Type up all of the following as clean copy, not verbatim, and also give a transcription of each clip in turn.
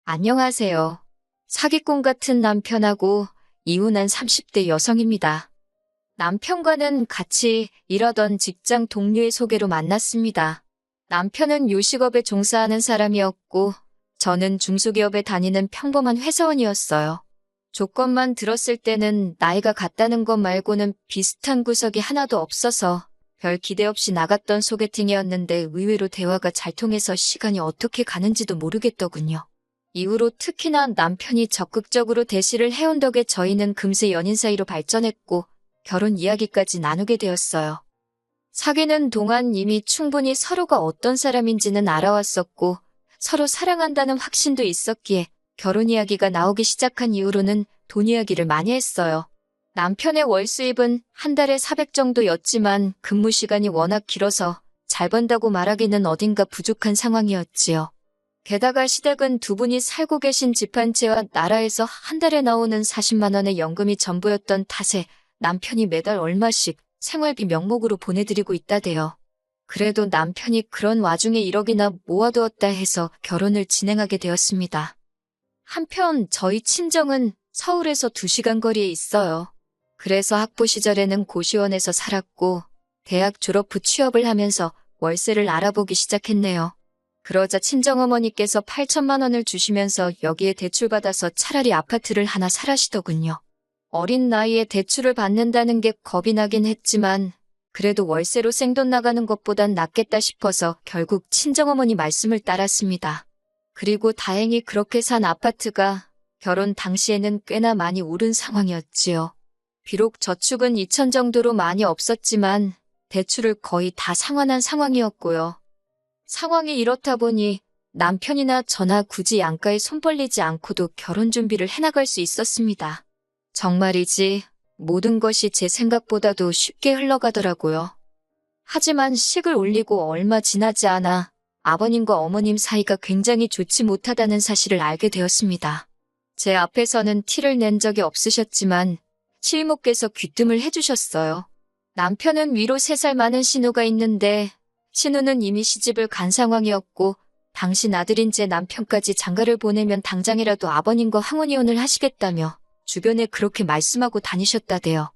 안녕하세요. 사기꾼 같은 남편하고 이혼한 30대 여성입니다. 남편과는 같이 일하던 직장 동료의 소개로 만났습니다. 남편은 요식업에 종사하는 사람이었고, 저는 중소기업에 다니는 평범한 회사원이었어요. 조건만 들었을 때는 나이가 같다는 것 말고는 비슷한 구석이 하나도 없어서 별 기대 없이 나갔던 소개팅이었는데 의외로 대화가 잘 통해서 시간이 어떻게 가는지도 모르겠더군요. 이후로 특히나 남편이 적극적으로 대시를 해온 덕에 저희는 금세 연인 사이로 발전했고 결혼 이야기까지 나누게 되었어요. 사귀는 동안 이미 충분히 서로가 어떤 사람인지는 알아왔었고 서로 사랑한다는 확신도 있었기에 결혼 이야기가 나오기 시작한 이후로는 돈 이야기를 많이 했어요. 남편의 월 수입은 한 달에 400 정도였지만 근무 시간이 워낙 길어서 잘 번다고 말하기는 어딘가 부족한 상황이었지요. 게다가 시댁은 두 분이 살고 계신 집 한 채와 나라에서 한 달에 나오는 40만 원의 연금이 전부였던 탓에 남편이 매달 얼마씩 생활비 명목으로 보내드리고 있다대요. 그래도 남편이 그런 와중에 1억이나 모아두었다 해서 결혼을 진행하게 되었습니다. 한편 저희 친정은 서울에서 2시간 거리에 있어요. 그래서 학부 시절에는 고시원에서 살았고 대학 졸업 후 취업을 하면서 월세를 알아보기 시작했네요. 그러자 친정어머니께서 8천만 원을 주시면서 여기에 대출받아서 차라리 아파트를 하나 사라시더군요. 어린 나이에 대출을 받는다는 게 겁이 나긴 했지만 그래도 월세로 생돈 나가는 것보단 낫겠다 싶어서 결국 친정어머니 말씀을 따랐습니다. 그리고 다행히 그렇게 산 아파트가 결혼 당시에는 꽤나 많이 오른 상황이었지요. 비록 저축은 2천 정도로 많이 없었지만 대출을 거의 다 상환한 상황이었고요. 상황이 이렇다 보니 남편이나 저나 굳이 양가에 손 벌리지 않고도 결혼 준비를 해나갈 수 있었습니다. 정말이지 모든 것이 제 생각보다도 쉽게 흘러가더라고요. 하지만 식을 올리고 얼마 지나지 않아 아버님과 어머님 사이가 굉장히 좋지 못하다는 사실을 알게 되었습니다. 제 앞에서는 티를 낸 적이 없으셨지만 시이모께서 귀뜸을 해주셨어요. 남편은 위로 3살 많은 신우가 있는데 신우는 이미 시집을 간 상황이었고 당신 아들인 제 남편까지 장가를 보내면 당장이라도 아버님과 황혼이혼을 하시겠다며 주변에 그렇게 말씀하고 다니셨다대요.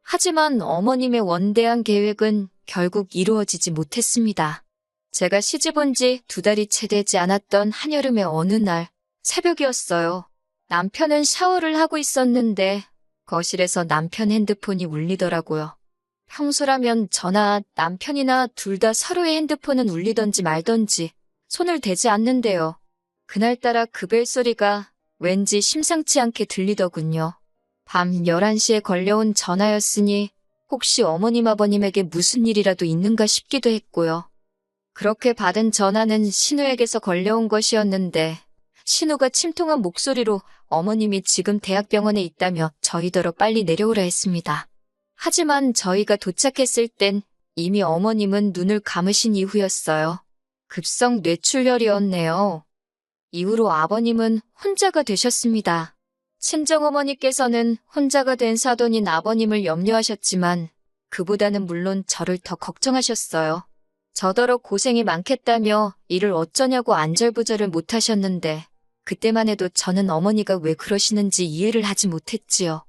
하지만 어머님의 원대한 계획은 결국 이루어지지 못했습니다. 제가 시집 온 지 2달이 채 되지 않았던 한여름의 어느 날 새벽이었어요. 남편은 샤워를 하고 있었는데 거실에서 남편 핸드폰이 울리더라고요. 평소라면 저나 남편이나 둘 다 서로의 핸드폰은 울리던지 말던지 손을 대지 않는데요. 그날따라 그 벨소리가 왠지 심상치 않게 들리더군요. 밤 11시에 걸려온 전화였으니 혹시 어머님 아버님에게 무슨 일이라도 있는가 싶기도 했고요. 그렇게 받은 전화는 신우에게서 걸려온 것이었는데 신우가 침통한 목소리로 어머님이 지금 대학병원에 있다며 저희더러 빨리 내려오라 했습니다. 하지만 저희가 도착했을 땐 이미 어머님은 눈을 감으신 이후였어요. 급성 뇌출혈이었네요. 이후로 아버님은 혼자가 되셨습니다. 친정어머니께서는 혼자가 된 사돈인 아버님을 염려하셨지만 그보다는 물론 저를 더 걱정하셨어요. 저더러 고생이 많겠다며 일을 어쩌냐고 안절부절을 못하셨는데 그때만 해도 저는 어머니가 왜 그러시는지 이해를 하지 못했지요.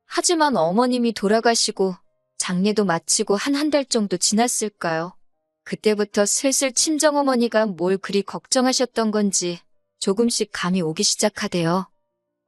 하지만 어머님이 돌아가시고 장례도 마치고 한 달 정도 지났을까요? 그때부터 슬슬 친정어머니가 뭘 그리 걱정하셨던 건지 조금씩 감이 오기 시작하대요.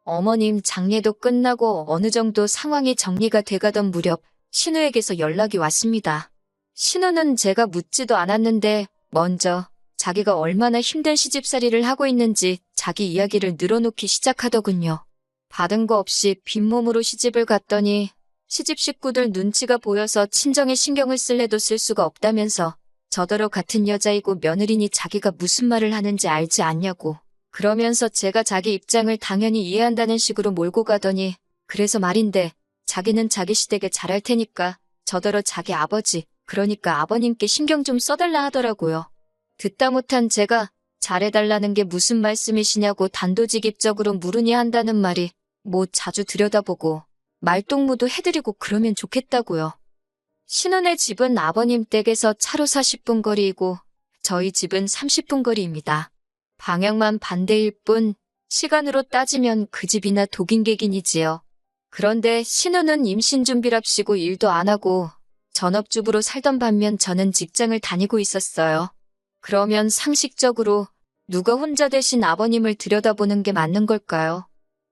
어머님 장례도 끝나고 어느 정도 상황이 정리가 돼가던 무렵 신우에게서 연락이 왔습니다. 신우는 제가 묻지도 않았는데 먼저 자기가 얼마나 힘든 시집살이를 하고 있는지 자기 이야기를 늘어놓기 시작하더군요. 받은 거 없이 빈몸으로 시집을 갔더니 시집 식구들 눈치가 보여서 친정에 신경을 쓸래도 쓸 수가 없다면서 저더러 같은 여자이고 며느리니 자기가 무슨 말을 하는지 알지 않냐고 그러면서 제가 자기 입장을 당연히 이해한다는 식으로 몰고 가더니 그래서 말인데 자기는 자기 시댁에 잘할 테니까 저더러 자기 아버지 그러니까 아버님께 신경 좀 써달라 하더라고요. 듣다 못한 제가 잘해달라는 게 무슨 말씀이시냐고 단도직입적으로 물으니 한다는 말이 뭐 자주 들여다보고 말동무도 해드리고 그러면 좋겠다고요. 신혼의 집은 아버님 댁에서 차로 40분 거리이고 저희 집은 30분 거리입니다. 방향만 반대일 뿐 시간으로 따지면 그 집이나 독인객인이지요. 그런데 신우는 임신 준비랍시고 일도 안 하고 전업주부로 살던 반면 저는 직장을 다니고 있었어요. 그러면 상식적으로 누가 혼자 대신 아버님을 들여다보는 게 맞는 걸까요?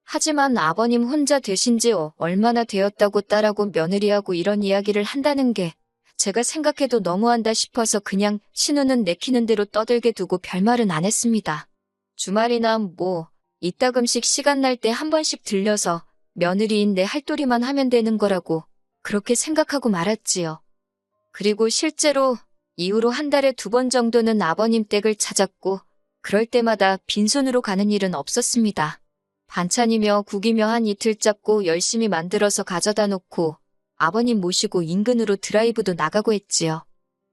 하지만 아버님 혼자 되신 지 얼마나 되었다고 딸하고 며느리하고 이런 이야기를 한다는 게 제가 생각해도 너무한다 싶어서 그냥 신우는 내키는 대로 떠들게 두고 별말은 안 했습니다. 주말이나 이따금씩 시간 날 때 한 번씩 들려서 며느리인 내 할도리만 하면 되는 거라고 그렇게 생각하고 말았지요. 그리고 실제로 이후로 한 달에 2번 정도는 아버님 댁을 찾았고 그럴 때마다 빈손으로 가는 일은 없었습니다. 반찬이며 국이며 한 이틀 잡고 열심히 만들어서 가져다 놓고 아버님 모시고 인근으로 드라이브도 나가고 했지요.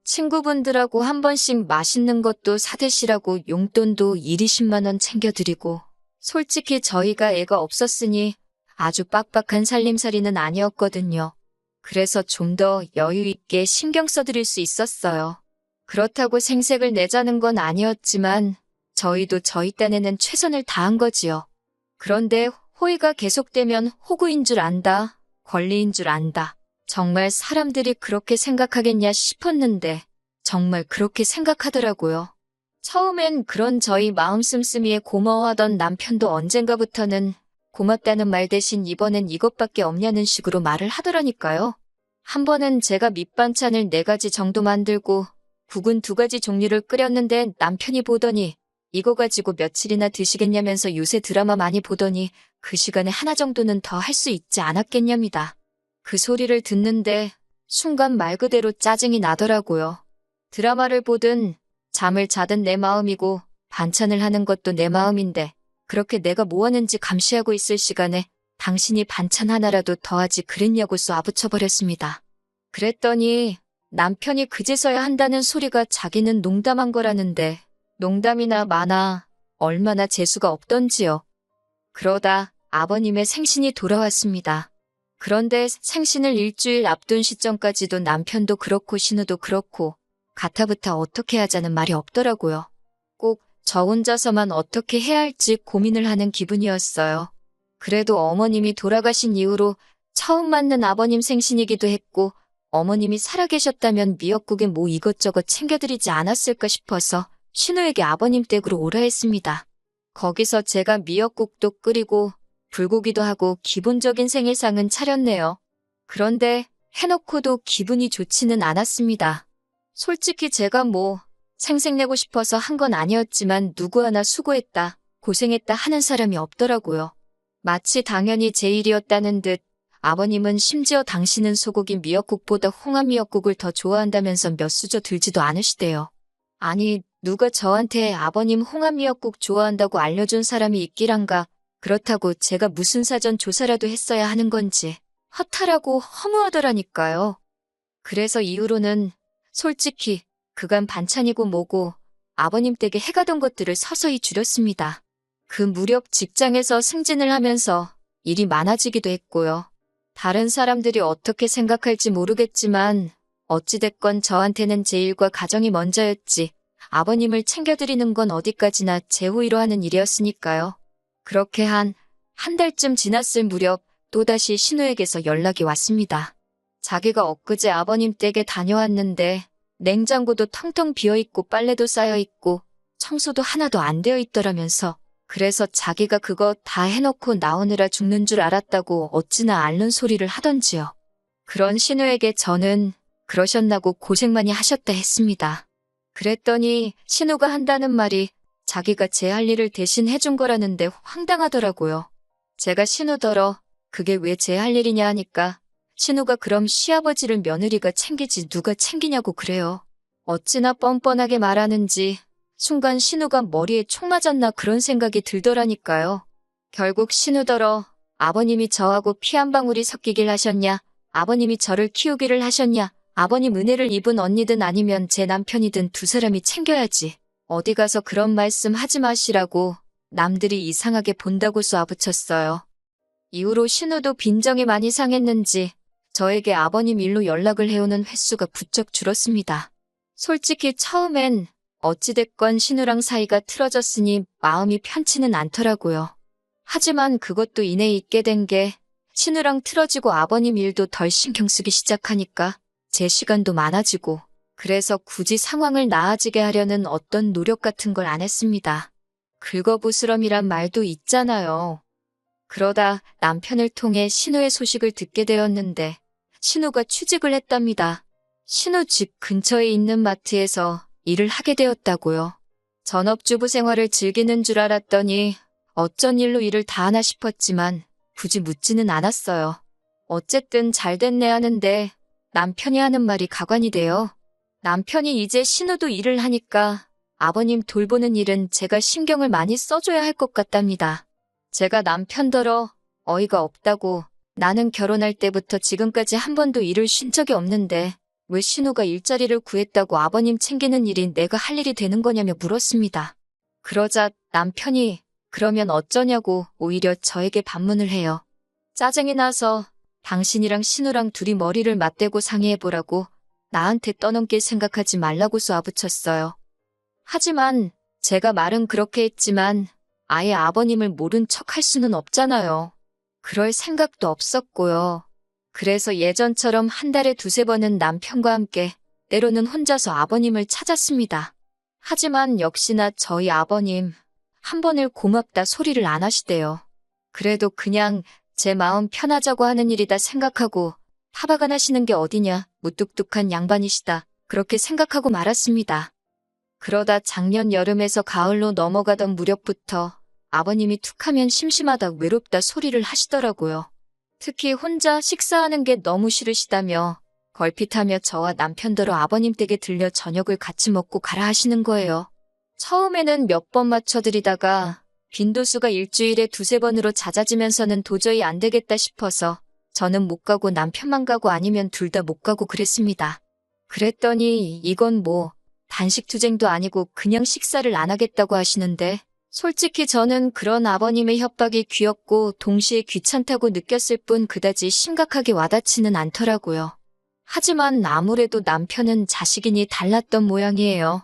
친구분들하고 한 번씩 맛있는 것도 사드시라고 용돈도 1~20만 원 챙겨드리고 솔직히 저희가 애가 없었으니 아주 빡빡한 살림살이는 아니었거든요. 그래서 좀 더 여유 있게 신경 써드릴 수 있었어요. 그렇다고 생색을 내자는 건 아니었지만 저희도 저희 딴에는 최선을 다한 거지요. 그런데 호의가 계속되면 호구인 줄 안다, 권리인 줄 안다. 정말 사람들이 그렇게 생각하겠냐 싶었는데 정말 그렇게 생각하더라고요. 처음엔 그런 저희 마음 씀씀이에 고마워하던 남편도 언젠가부터는 고맙다는 말 대신 이번엔 이것밖에 없냐는 식으로 말을 하더라니까요. 한 번은 제가 밑반찬을 4가지 정도 만들고 국은 2가지 종류를 끓였는데 남편이 보더니 이거 가지고 며칠이나 드시겠냐면서 요새 드라마 많이 보더니 그 시간에 하나 정도는 더 할 수 있지 않았겠냐입니다. 그 소리를 듣는데 순간 말 그대로 짜증이 나더라고요. 드라마를 보든 잠을 자든 내 마음이고 반찬을 하는 것도 내 마음인데 그렇게 내가 뭐 하는지 감시하고 있을 시간에 당신이 반찬 하나라도 더하지 그랬냐고 쏘아붙여버렸습니다. 그랬더니 남편이 그제서야 한다는 소리가 자기는 농담한 거라는데 농담이나 마나 얼마나 재수가 없던지요. 그러다 아버님의 생신이 돌아왔습니다. 그런데 생신을 일주일 앞둔 시점까지도 남편도 그렇고 신우도 그렇고 가타부타 어떻게 하자는 말이 없더라고요. 꼭 저 혼자서만 어떻게 해야 할지 고민을 하는 기분이었어요. 그래도 어머님이 돌아가신 이후로 처음 맞는 아버님 생신이기도 했고 어머님이 살아계셨다면 미역국에 이것저것 챙겨드리지 않았을까 싶어서 신우에게 아버님 댁으로 오라 했습니다. 거기서 제가 미역국도 끓이고 불고기도 하고 기본적인 생일상은 차렸네요. 그런데 해놓고도 기분이 좋지는 않았습니다. 솔직히 제가 생색내고 싶어서 한 건 아니었지만 누구 하나 수고했다, 고생했다 하는 사람이 없더라고요. 마치 당연히 제 일이었다는 듯 아버님은 심지어 당신은 소고기 미역국보다 홍합 미역국을 더 좋아한다면서 몇 수저 들지도 않으시대요. 아니, 누가 저한테 아버님 홍합 미역국 좋아한다고 알려준 사람이 있기란가. 그렇다고 제가 무슨 사전 조사라도 했어야 하는 건지 허탈하고 허무하더라니까요. 그래서 이후로는 솔직히 그간 반찬이고 뭐고 아버님 댁에 해가던 것들을 서서히 줄였습니다. 그 무렵 직장에서 승진을 하면서 일이 많아지기도 했고요. 다른 사람들이 어떻게 생각할지 모르겠지만 어찌됐건 저한테는 제 일과 가정이 먼저였지 아버님을 챙겨드리는 건 어디까지나 제 호의로 하는 일이었으니까요. 그렇게 한 달쯤 지났을 무렵 또다시 신우에게서 연락이 왔습니다. 자기가 엊그제 아버님 댁에 다녀왔는데 냉장고도 텅텅 비어있고 빨래도 쌓여있고 청소도 하나도 안 되어 있더라면서 그래서 자기가 그거 다 해놓고 나오느라 죽는 줄 알았다고 어찌나 앓는 소리를 하던지요. 그런 신우에게 저는 그러셨나고 고생 많이 하셨다 했습니다. 그랬더니 신우가 한다는 말이 자기가 제 할 일을 대신 해준 거라는데 황당하더라고요. 제가 신우더러 그게 왜 제 할 일이냐 하니까 신우가 그럼 시아버지를 며느리가 챙기지 누가 챙기냐고 그래요. 어찌나 뻔뻔하게 말하는지 순간 신우가 머리에 총 맞았나 그런 생각이 들더라니까요. 결국 신우더러 아버님이 저하고 피 한 방울이 섞이길 하셨냐, 아버님이 저를 키우기를 하셨냐, 아버님 은혜를 입은 언니든 아니면 제 남편이든 두 사람이 챙겨야지. 어디 가서 그런 말씀 하지 마시라고 남들이 이상하게 본다고 쏘아붙였어요. 이후로 신우도 빈정이 많이 상했는지 저에게 아버님 일로 연락을 해오는 횟수가 부쩍 줄었습니다. 솔직히 처음엔 어찌됐건 신우랑 사이가 틀어졌으니 마음이 편치는 않더라고요. 하지만 그것도 이내 있게 된 게 신우랑 틀어지고 아버님 일도 덜 신경 쓰기 시작하니까 제 시간도 많아지고 그래서 굳이 상황을 나아지게 하려는 어떤 노력 같은 걸 안 했습니다. 긁어부스럼이란 말도 있잖아요. 그러다 남편을 통해 신우의 소식을 듣게 되었는데 신우가 취직을 했답니다. 신우 집 근처에 있는 마트에서 일을 하게 되었다고요. 전업주부 생활을 즐기는 줄 알았더니 어쩐 일로 일을 다 하나 싶었지만 굳이 묻지는 않았어요. 어쨌든 잘 됐네 하는데 남편이 하는 말이 가관이 돼요. 남편이 이제 신우도 일을 하니까 아버님 돌보는 일은 제가 신경을 많이 써줘야 할 것 같답니다. 제가 남편더러 어이가 없다고 나는 결혼할 때부터 지금까지 한 번도 일을 쉰 적이 없는데 왜 신우가 일자리를 구했다고 아버님 챙기는 일이 내가 할 일이 되는 거냐며 물었습니다. 그러자 남편이 그러면 어쩌냐고 오히려 저에게 반문을 해요. 짜증이 나서 당신이랑 신우랑 둘이 머리를 맞대고 상의해보라고 나한테 떠넘길 생각하지 말라고 쏘아붙였어요. 하지만 제가 말은 그렇게 했지만 아예 아버님을 모른 척 할 수는 없잖아요. 그럴 생각도 없었고요. 그래서 예전처럼 한 달에 두세 번은 남편과 함께 때로는 혼자서 아버님을 찾았습니다. 하지만 역시나 저희 아버님 한 번을 고맙다 소리를 안 하시대요. 그래도 그냥 제 마음 편하자고 하는 일이다 생각하고 타박안 하시는 게 어디냐 무뚝뚝한 양반이시다 그렇게 생각하고 말았습니다. 그러다 작년 여름에서 가을로 넘어가던 무렵부터 아버님이 툭하면 심심하다 외롭다 소리를 하시더라고요. 특히 혼자 식사하는 게 너무 싫으시다며 걸핏하며 저와 남편더러 아버님 댁에 들려 저녁을 같이 먹고 가라 하시는 거예요. 처음에는 몇 번 맞춰드리다가 빈도수가 일주일에 두세 번으로 잦아지면서는 도저히 안 되겠다 싶어서 저는 못 가고 남편만 가고 아니면 둘 다 못 가고 그랬습니다. 그랬더니 이건 뭐 단식투쟁도 아니고 그냥 식사를 안 하겠다고 하시는데 솔직히 저는 그런 아버님의 협박이 귀엽고 동시에 귀찮다고 느꼈을 뿐 그다지 심각하게 와닿지는 않더라고요. 하지만 아무래도 남편은 자식이니 달랐던 모양이에요.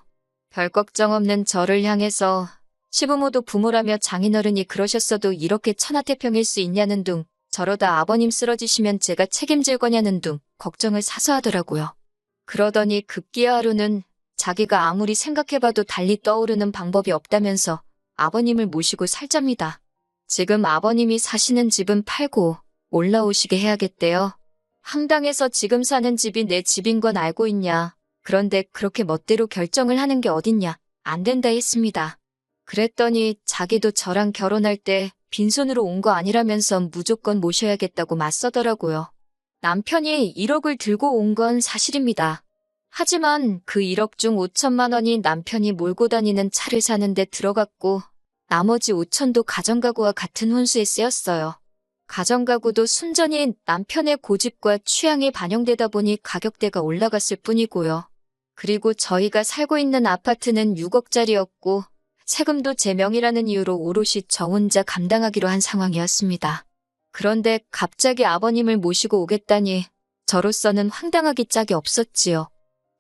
별 걱정 없는 저를 향해서 시부모도 부모라며 장인어른이 그러셨어도 이렇게 천하태평일 수 있냐는 둥 저러다 아버님 쓰러지시면 제가 책임질 거냐는 둥 걱정을 사서 하더라고요. 그러더니 급기야 하루는 자기가 아무리 생각해봐도 달리 떠오르는 방법이 없다면서 아버님을 모시고 살잡니다. 지금 아버님이 사시는 집은 팔고 올라오시게 해야겠대요. 황당해서 지금 사는 집이 내 집인 건 알고 있냐. 그런데 그렇게 멋대로 결정을 하는 게 어딨냐. 안 된다 했습니다. 그랬더니 자기도 저랑 결혼할 때 빈손으로 온 거 아니라면서 무조건 모셔야겠다고 맞서더라고요. 남편이 1억을 들고 온 건 사실입니다. 하지만 그 1억 중 5천만 원이 남편이 몰고 다니는 차를 사는데 들어갔고 나머지 5천도 가정가구와 같은 혼수에 쓰였어요. 가정가구도 순전히 남편의 고집과 취향이 반영되다 보니 가격대가 올라갔을 뿐이고요. 그리고 저희가 살고 있는 아파트는 6억짜리였고 세금도 제 명의라는 이유로 오롯이 저 혼자 감당하기로 한 상황이었습니다. 그런데 갑자기 아버님을 모시고 오겠다니 저로서는 황당하기 짝이 없었지요.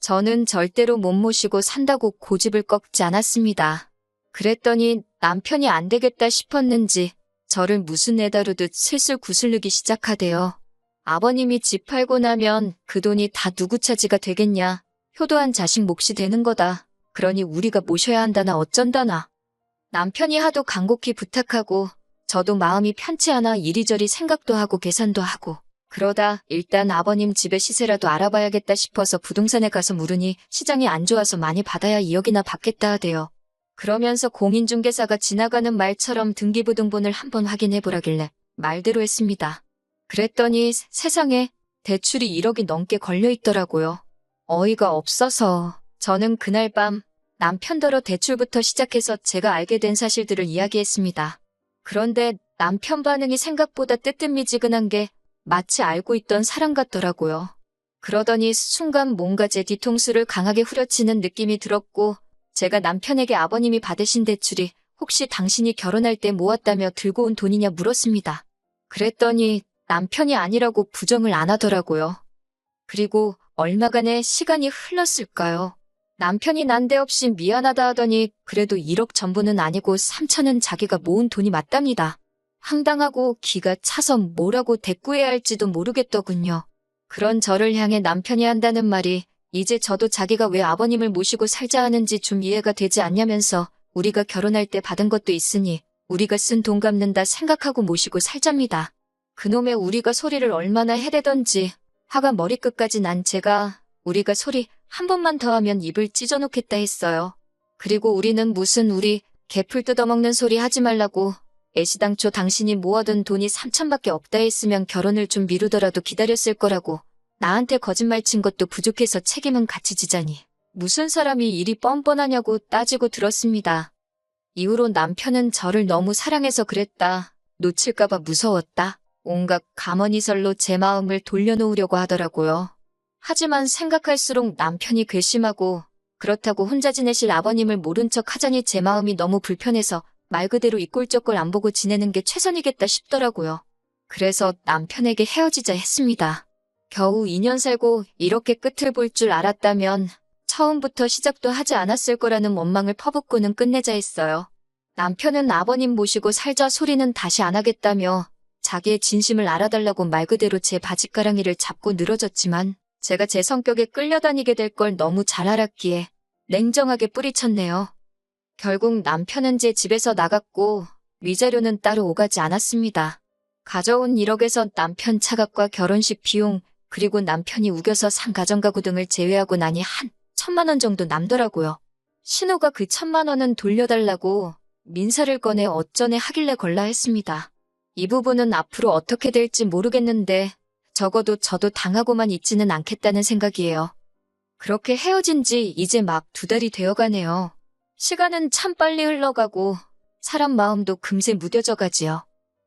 저는 절대로 못 모시고 산다고 고집을 꺾지 않았습니다. 그랬더니 남편이 안 되겠다 싶었는지 저를 무슨 애 다루듯 슬슬 구슬르기 시작하대요. 아버님이 집 팔고 나면 그 돈이 다 누구 차지가 되겠냐. 효도한 자식 몫이 되는 거다. 그러니 우리가 모셔야 한다나 어쩐다나. 남편이 하도 간곡히 부탁하고 저도 마음이 편치 않아 이리저리 생각도 하고 계산도 하고 그러다 일단 아버님 집의 시세라도 알아봐야겠다 싶어서 부동산에 가서 물으니 시장이 안 좋아서 많이 받아야 2억이나 받겠다 하대요. 그러면서 공인중개사가 지나가는 말처럼 등기부등본을 한번 확인해보라길래 말대로 했습니다. 그랬더니 세상에 대출이 1억이 넘게 걸려있더라고요. 어이가 없어서 저는 그날 밤 남편더러 대출부터 시작해서 제가 알게 된 사실들을 이야기했습니다. 그런데 남편 반응이 생각보다 뜨뜻미지근한 게 마치 알고 있던 사람 같더라고요. 그러더니 순간 뭔가 제 뒤통수를 강하게 후려치는 느낌이 들었고 제가 남편에게 아버님이 받으신 대출이 혹시 당신이 결혼할 때 모았다며 들고 온 돈이냐 물었습니다. 그랬더니 남편이 아니라고 부정을 안 하더라고요. 그리고 얼마간의 시간이 흘렀을까요? 남편이 난데없이 미안하다 하더니 그래도 1억 전부는 아니고 3천은 자기가 모은 돈이 맞답니다. 황당하고 기가 차서 뭐라고 대꾸해야 할지도 모르겠더군요. 그런 저를 향해 남편이 한다는 말이 이제 저도 자기가 왜 아버님을 모시고 살자 하는지 좀 이해가 되지 않냐면서 우리가 결혼할 때 받은 것도 있으니 우리가 쓴 돈 갚는다 생각하고 모시고 살잡니다. 그놈의 우리가 소리를 얼마나 해대던지 화가 머리끝까지 난 제가 우리가 소리 한 번만 더 하면 입을 찢어놓겠다 했어요. 그리고 우리는 무슨 우리 개풀 뜯어먹는 소리 하지 말라고 애시당초 당신이 모아둔 돈이 3천밖에 없다 했으면 결혼을 좀 미루더라도 기다렸을 거라고 나한테 거짓말 친 것도 부족해서 책임은 같이 지자니 무슨 사람이 일이 뻔뻔하냐고 따지고 들었습니다. 이후로 남편은 저를 너무 사랑해서 그랬다. 놓칠까봐 무서웠다. 온갖 가머니설로 제 마음을 돌려놓으려고 하더라고요. 하지만 생각할수록 남편이 괘씸하고 그렇다고 혼자 지내실 아버님을 모른 척 하자니 제 마음이 너무 불편해서 말 그대로 이 꼴저꼴 안 보고 지내는 게 최선이겠다 싶더라고요. 그래서 남편에게 헤어지자 했습니다. 겨우 2년 살고 이렇게 끝을 볼 줄 알았다면 처음부터 시작도 하지 않았을 거라는 원망을 퍼붓고는 끝내자 했어요. 남편은 아버님 모시고 살자 소리는 다시 안 하겠다며 자기의 진심을 알아달라고 말 그대로 제 바짓가랑이를 잡고 늘어졌지만 제가 제 성격에 끌려다니게 될 걸 너무 잘 알았기에 냉정하게 뿌리쳤네요. 결국 남편은 제 집에서 나갔고 위자료는 따로 오가지 않았습니다. 가져온 1억에서 남편 차값과 결혼식 비용 그리고 남편이 우겨서 산 가정가구 등을 제외하고 나니 한 1,000만 원 정도 남더라고요. 신호가 그 1,000만 원은 돌려달라고 민사를 꺼내 어쩌네 하길래 걸라 했습니다. 이 부분은 앞으로 어떻게 될지 모르겠는데 적어도 저도 당하고만 있지는 않겠다는 생각이에요. 그렇게 헤어진 지 이제 막 2달이 되어가네요. 시간은 참 빨리 흘러가고 사람 마음도 금세 무뎌져 가지요.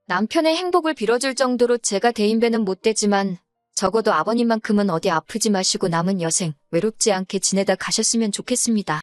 남편의 행복을 빌어줄 정도로 제가 대인배는 못 되지만 적어도 아버님만큼은 어디 아프지 마시고 남은 여생 외롭지 않게 지내다 가셨으면 좋겠습니다.